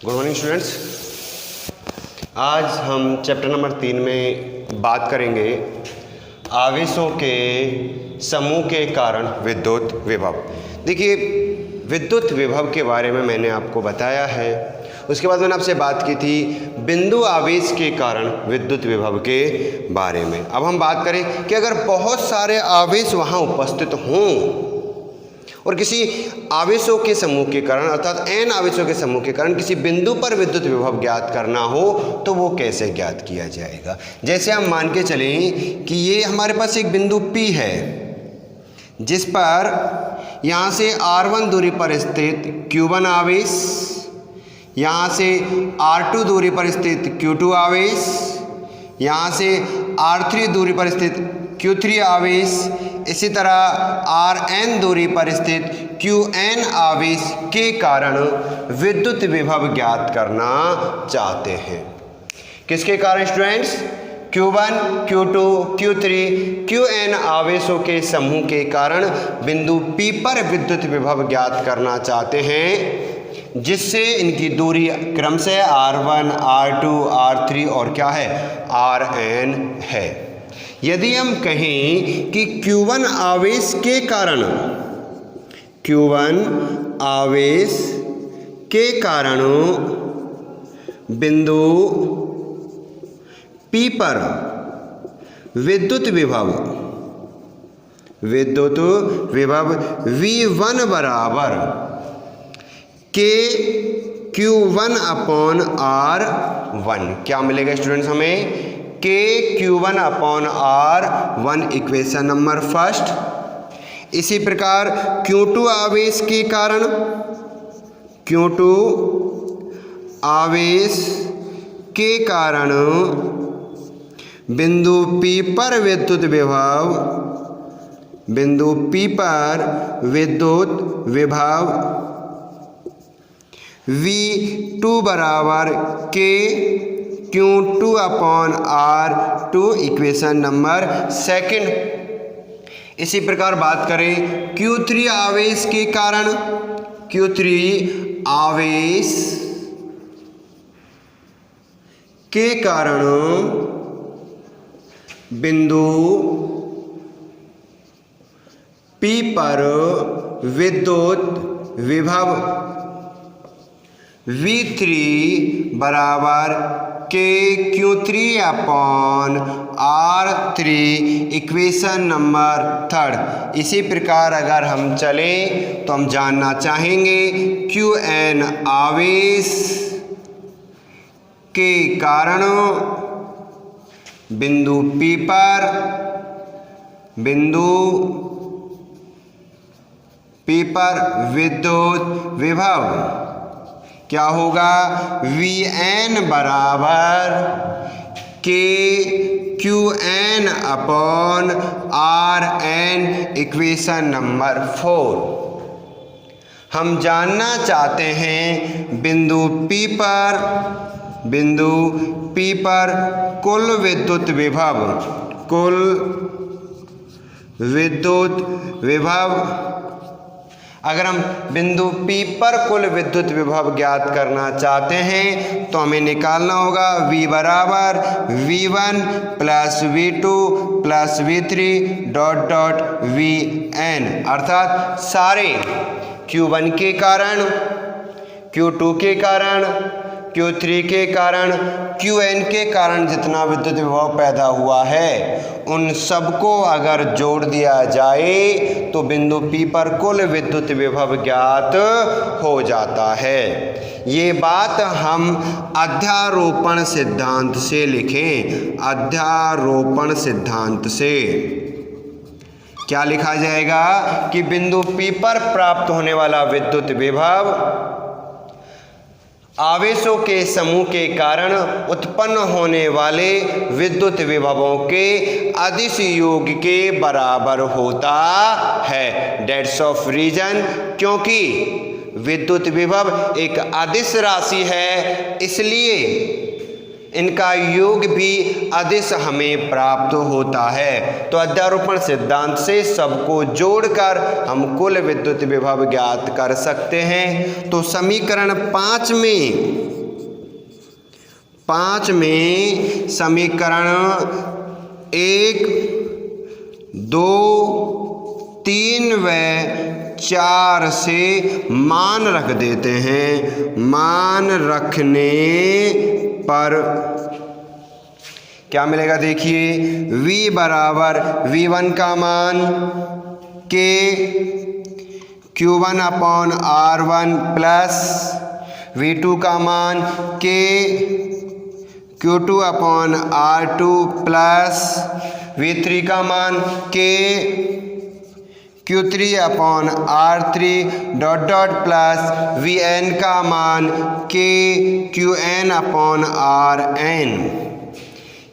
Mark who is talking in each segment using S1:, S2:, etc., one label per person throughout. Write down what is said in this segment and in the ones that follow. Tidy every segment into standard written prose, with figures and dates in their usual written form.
S1: Good morning students. आज हम chapter number 3 में बात करेंगे आवेशों के समूह के कारण विद्युत विभव। देखिए, विद्युत विभव के बारे में मैंने आपको बताया है। उसके बाद मैंने आपसे बात की थी बिंदु आवेश के कारण विद्युत विभव के बारे में। अब हम बात करें कि अगर बहुत सारे आवेश वहाँ उपस्थित हों और किसी आवेशों के समूह के कारण अर्थात n आवेशों के समूह के कारण किसी बिंदु पर विद्युत विभव ज्ञात करना हो तो वो कैसे ज्ञात किया जाएगा। जैसे हम मान के चलें कि ये हमारे पास एक बिंदु P है जिस पर यहाँ से r1 दूरी पर स्थित q1 आवेश, यहाँ से r2 दूरी पर स्थित q2 आवेश, यहाँ से r3 दूरी पर स्थित q3 आवेश, इसी तरह Rn दूरी पर स्थित Qn आवेश के कारण विद्युत विभव ज्ञात करना चाहते हैं। किसके कारण students? Q1, Q2, Q3, Qn आवेशों के समूह के कारण बिंदु P पर विद्युत विभव ज्ञात करना चाहते हैं, जिससे इनकी दूरी क्रमशः R1, R2, R3 और क्या है Rn है। यदि हम कहें कि Q1 आवेश के कारण बिंदु P पर विद्युत विभव V1 बराबर के Q1 अपॉन R1 क्या मिलेगा स्टूडेंट्स हमें? के Q1 upon R1 equation number first. इसी प्रकार Q2 आवेश के कारण बिंदु P पर विद्युत विभव V2 बराबर के Q2 upon R2 equation number second. इसी प्रकार बात करें Q3 आवेश के कारण बिंदु P पर विद्युत विभव V3 बराबर के Q3 upon R3 equation number third. इसी प्रकार अगर हम चलें तो हम जानना चाहेंगे Qn आवेश के कारण बिंदु P पर विद्युत विभव क्या होगा? Vn बराबर के Qn upon Rn equation number 4। हम जानना चाहते हैं बिंदु P पर कुल विद्युत विभव अगर हम बिंदु P पर कुल विद्युत विभव ज्ञात करना चाहते हैं तो हमें निकालना होगा V बराबर V1 plus V2 plus V3 dot Vn, अर्थात सारे Q1 के कारण, Q2 के कारण, Q3 के कारण, Qn के कारण जितना विद्युत विभव पैदा हुआ है उन सबको अगर जोड़ दिया जाए तो बिंदु P पर कुल विद्युत विभव ज्ञात हो जाता है। ये बात हम अध्यारोपण सिद्धांत से लिखें। अध्यारोपण सिद्धांत से क्या लिखा जाएगा कि बिंदु P पर प्राप्त होने वाला विद्युत विभव आवेशों के समूह के कारण उत्पन्न होने वाले विद्युत विभवों के अदिश योग के बराबर होता है। डेट्स ऑफ रीजन, क्योंकि विद्युत विभव एक अदिश राशि है, इसलिए इनका योग भी अदिश हमें प्राप्त होता है। तो अध्यारोपण सिद्धांत से सबको जोड़कर हम कुल विद्युत विभव ज्ञात कर सकते हैं। तो समीकरण 5 में समीकरण 1, 2, 3 व 4 से मान रख देते हैं। मान रखने पर क्या मिलेगा देखिए, V बराबर V1 का मान K Q1 upon R1 plus V2 का मान K Q2 upon R2 plus V3 का मान K Q3 upon R3 dot dot plus Vn का मान K Qn अपॉन Rn।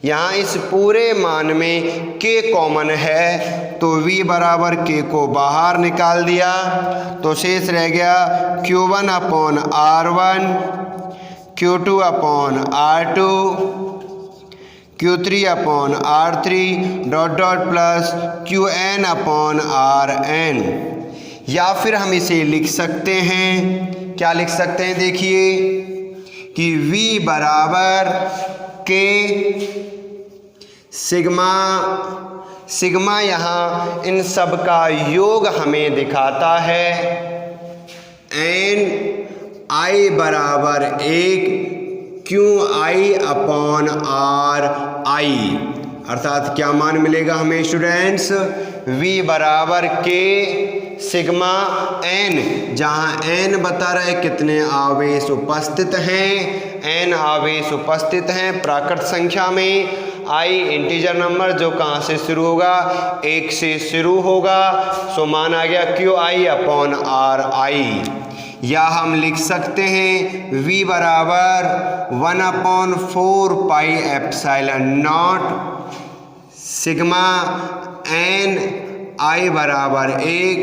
S1: यहाँ इस पूरे मान में K कॉमन है तो V बराबर K को बाहर निकाल दिया तो शेष रह गया Q1 upon R1, Q2 upon R2, Q3 upon R3 dot dot plus Qn upon Rn। या फिर हम इसे लिख सकते हैं, क्या लिख सकते हैं देखिए कि V बराबर K सिग्मा यहाँ इन सब का योग हमें दिखाता है। n I बराबर 1 QI अपॉन RI, अर्थात क्या मान मिलेगा हमें स्टूडेंट्स, V बराबर K सिग्मा n, जहाँ n बता रहा है कितने आवेश उपस्थित हैं, n आवेश उपस्थित हैं प्राकृत संख्या में। I इंटीजर नंबर जो कहाँ से शुरू होगा, 1 से शुरू होगा, सो मान आ गया QI अपॉन RI। या हम लिख सकते हैं V बराबर 1/4 pi epsilon not sigma n I बराबर 1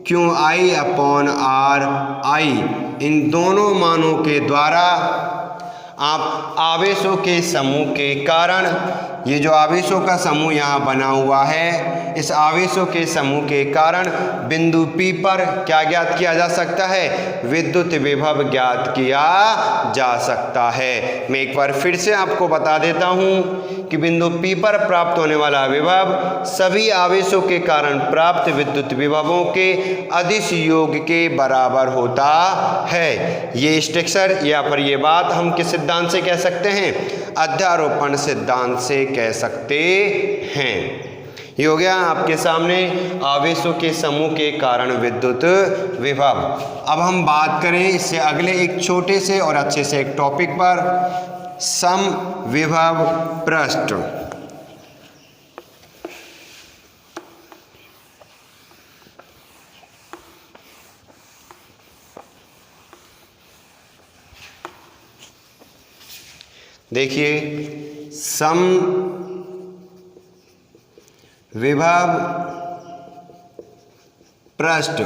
S1: QI अपॉन RI। इन दोनों मानों के द्वारा आप आवेशों के समूह के कारण, ये जो आवेशों का समूह यहाँ बना हुआ है, इस आवेशों के समूह के कारण बिंदु P पर क्या ज्ञात किया जा सकता है, विद्युत विभव ज्ञात किया जा सकता है। मैं एक बार फिर से आपको बता देता हूँ कि बिंदु P पर प्राप्त होने वाला विभव सभी आवेशों के कारण प्राप्त विद्युत विभवों के अदिश योग के बराबर होता है। ये स्ट्रक्चर या पर ये बात हम किस सिद्धांत से कह सकते हैं, अध्यारोपण सिद्धांत से कह सकते हैं। ये हो गया आपके सामने आवेशों के समूह के कारण विद्युत विभव। अब हम बात करें इससे अगले एक छोटे से और अच्छे से एक टॉपिक पर, समविभव पृष्ठ। देखिए समविभव पृष्ठ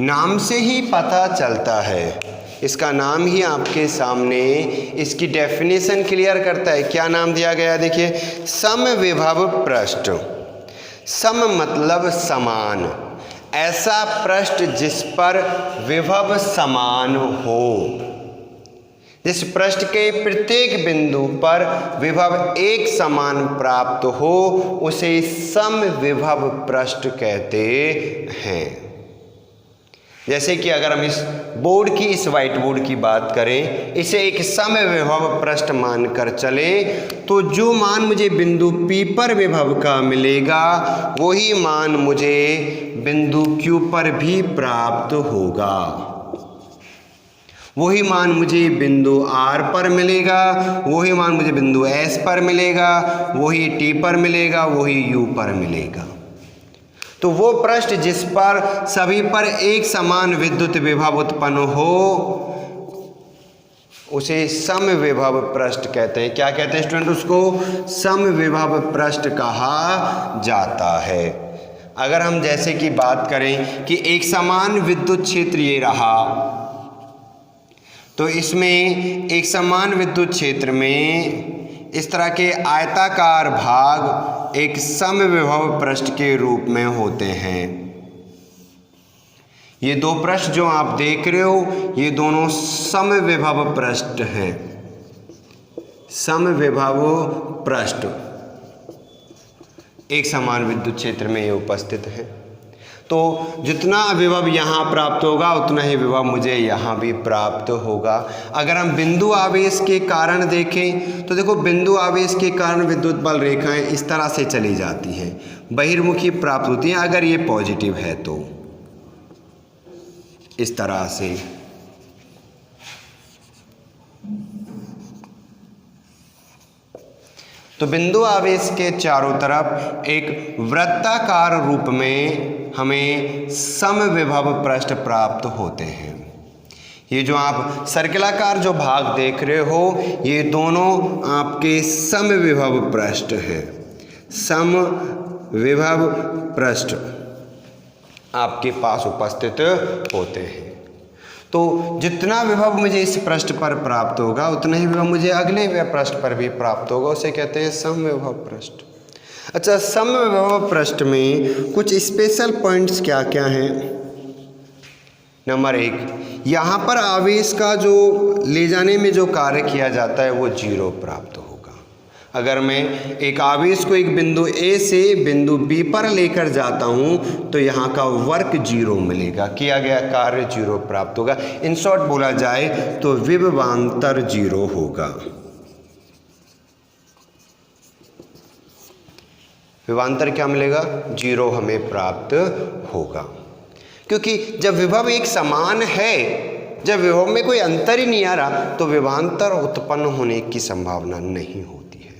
S1: नाम से ही पता चलता है, इसका नाम ही आपके सामने इसकी डेफिनेशन क्लियर करता है। क्या नाम दिया गया है देखिए, समविभव पृष्ठ। सम मतलब समान, ऐसा पृष्ठ जिस पर विभव समान हो, जिस पृष्ठ के प्रत्येक बिंदु पर विभव एक समान प्राप्त हो, उसे समविभव पृष्ठ कहते हैं। जैसे कि अगर हम इस बोर्ड की, इस व्हाइट बोर्ड की बात करें, इसे एक समविभव पृष्ठ मानकर चले तो जो मान मुझे बिंदु P पर विभव का मिलेगा वही मान मुझे बिंदु Q पर भी प्राप्त होगा, वही मान मुझे बिंदु R पर मिलेगा, वही मान मुझे बिंदु S पर मिलेगा, वही T पर मिलेगा, वही U पर मिलेगा। तो वो पृष्ठ जिस पर सभी पर एक समान विद्युत विभव उत्पन्न हो उसे समविभव पृष्ठ कहते हैं। क्या कहते हैं स्टूडेंट, उसको समविभव पृष्ठ कहा जाता है। अगर हम जैसे कि बात करें कि एक समान विद्युत क्षेत्र ये रहा, तो इसमें एक समान विद्युत क्षेत्र में इस तरह के आयताकार भाग एक समविभव पृष्ठ के रूप में होते हैं। ये दो पृष्ठ जो आप देख रहे हो ये दोनों समविभव पृष्ठ हैं। समविभव पृष्ठ एक समान विद्युत क्षेत्र में ये उपस्थित है। तो जितना विभव यहाँ प्राप्त होगा उतना ही विभव मुझे यहाँ भी प्राप्त होगा। अगर हम बिंदु आवेश के कारण देखें तो देखो बिंदु आवेश के कारण विद्युत बल रेखाएं इस तरह से चली जाती हैं, बहिर्मुखी प्राप्त होती हैं अगर ये पॉजिटिव है तो इस तरह से। तो बिंदु आवेश के चारों तरफ एक वृत्ताकार रूप में हमें समविभव पृष्ठ प्राप्त होते हैं। ये जो आप सर्किलाकार जो भाग देख रहे हो ये दोनों आपके समविभव पृष्ठ हैं। समविभव पृष्ठ आपके पास उपस्थित होते हैं। तो जितना विभव मुझे इस पृष्ठ पर प्राप्त होगा उतना ही विभव मुझे अगले पृष्ठ पर भी प्राप्त होगा, उसे कहते हैं समविभव पृष्ठ। अच्छा, समविभव पृष्ठ में कुछ स्पेशल पॉइंट्स क्या क्या हैं। नंबर 1, यहाँ पर आवेश का जो ले जाने में जो कार्य किया जाता है वो 0 प्राप्त होगा। अगर मैं एक आवेश को एक बिंदु ए से बिंदु बी पर लेकर जाता हूँ तो यहाँ का वर्क 0 मिलेगा, किया गया कार्य 0 प्राप्त होगा। इन शॉर्ट बोला जाए तो विभवांतर 0 होगा। विभवांतर क्या मिलेगा? 0 हमें प्राप्त होगा, क्योंकि जब विभव एक समान है, जब विभव में कोई अंतर ही नहीं आ रहा तो विभवांतर उत्पन्न होने की संभावना नहीं होती है।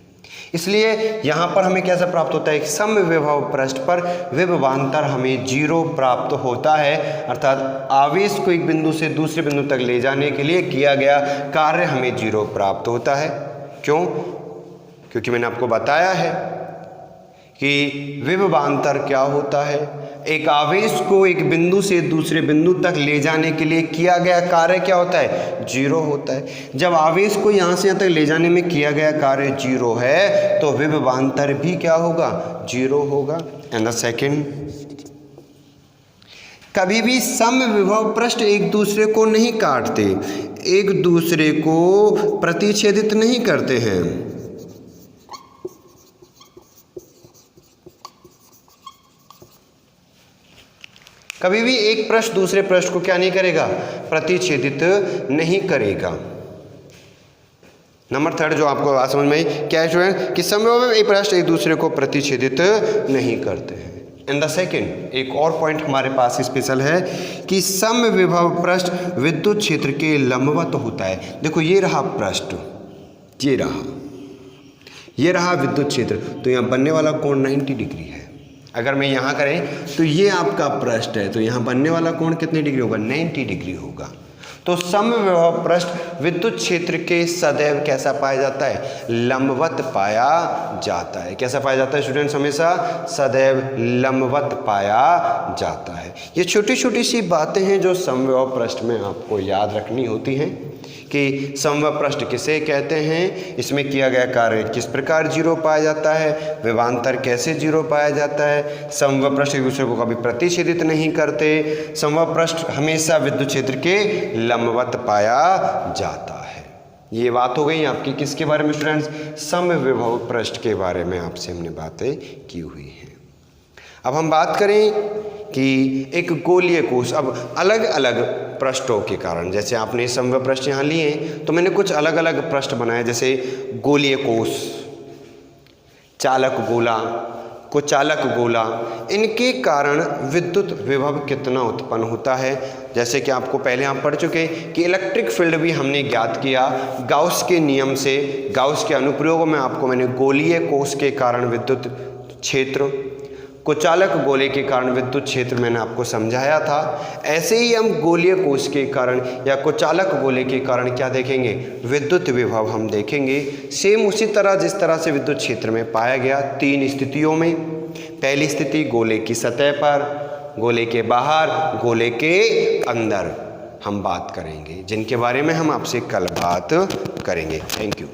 S1: इसलिए यहाँ पर हमें कैसा प्राप्त होता है? एक समविभव पृष्ठ पर विभवांतर हमें 0 प्राप्त होता है, अर्थात आवेश को एक बिंदु से दूसरे बिंदु तक ले जाने के लिए किया गया कार्य हमें 0 प्राप्त होता है। क्यों? क्योंकि मैंने आपको बताया है कि विभवांतर क्या होता है। एक आवेश को एक बिंदु से दूसरे बिंदु तक ले जाने के लिए किया गया कार्य क्या होता है? 0 होता है। जब आवेश को यहाँ से यहाँ तक ले जाने में किया गया कार्य 0 है तो विभवांतर भी क्या होगा? 0 होगा। एंड द सेकंड, कभी भी समविभव पृष्ठ एक दूसरे को नहीं काटते, एक दूसरे को प्रतिच्छेदित नहीं करते हैं। कभी भी एक पृष्ठ दूसरे पृष्ठ को क्या नहीं करेगा? प्रतिच्छेदित नहीं करेगा। नंबर 3 जो आपको बात समझ में आई क्या है स्टूडेंट? कि समविभव एक पृष्ठ एक दूसरे को प्रतिच्छेदित नहीं करते हैं। एंड द सेकेंड, एक और पॉइंट हमारे पास स्पेशल है कि समविभव पृष्ठ विद्युत क्षेत्र के लंबवत होता है। देखो ये रहा पृष्ठ, ये रहा विद्युत क्षेत्र, तो यहाँ बनने वाला कोण 90 डिग्री है। अगर मैं यहाँ करें तो ये आपका पृष्ठ है, तो यहाँ बनने वाला कोण कितने डिग्री होगा? 90 डिग्री होगा। तो समविभव पृष्ठ विद्युत क्षेत्र के सदैव कैसा पाया जाता है? लंबवत पाया जाता है। कैसा पाया जाता है स्टूडेंट्स? हमेशा सदैव लंबवत पाया जाता है। ये छोटी छोटी सी बातें हैं जो समविभव पृष्ठ में आपको याद रखनी होती हैं कि समविभव पृष्ठ किसे कहते हैं, इसमें किया गया कार्य किस प्रकार 0 पाया जाता है, विभवांतर कैसे 0 पाया जाता है, समविभव पृष्ठ एक दूसरे को कभी प्रतिच्छेदित नहीं करते, समविभव पृष्ठ हमेशा विद्युत क्षेत्र के लंबवत पाया जाता है। ये बात हो गई आपकी किसके बारे में स्टूडेंट्स? समविभव पृष्ठ के बारे में आपसे हमने बातें की हुई हैं। अब हम बात करें कि एक गोलीय कोश, अब अलग अलग पृष्ठों के कारण, जैसे आपने समविभव पृष्ठ यहाँ लिए हैं तो मैंने कुछ अलग अलग पृष्ठ बनाए, जैसे गोलीय कोश, चालक गोला, कुचालक गोला, इनके कारण विद्युत विभव कितना उत्पन्न होता है। जैसे कि आपको पहले आप पढ़ चुके कि इलेक्ट्रिक फील्ड भी हमने ज्ञात किया गाउस के नियम से, गाउस के अनुप्रयोग में आपको मैंने गोलीय कोश के कारण विद्युत क्षेत्र, कुचालक गोले के कारण विद्युत क्षेत्र मैंने आपको समझाया था। ऐसे ही हम गोलीय कोश के कारण या कुचालक गोले के कारण क्या देखेंगे? विद्युत विभव हम देखेंगे। सेम उसी तरह जिस तरह से विद्युत क्षेत्र में पाया गया 3 स्थितियों में। पहली स्थिति गोले की सतह पर, गोले के बाहर, गोले के अंदर। हम बात करेंगे, जिनके बारे में हम आपसे कल बात करेंगे। Thank you.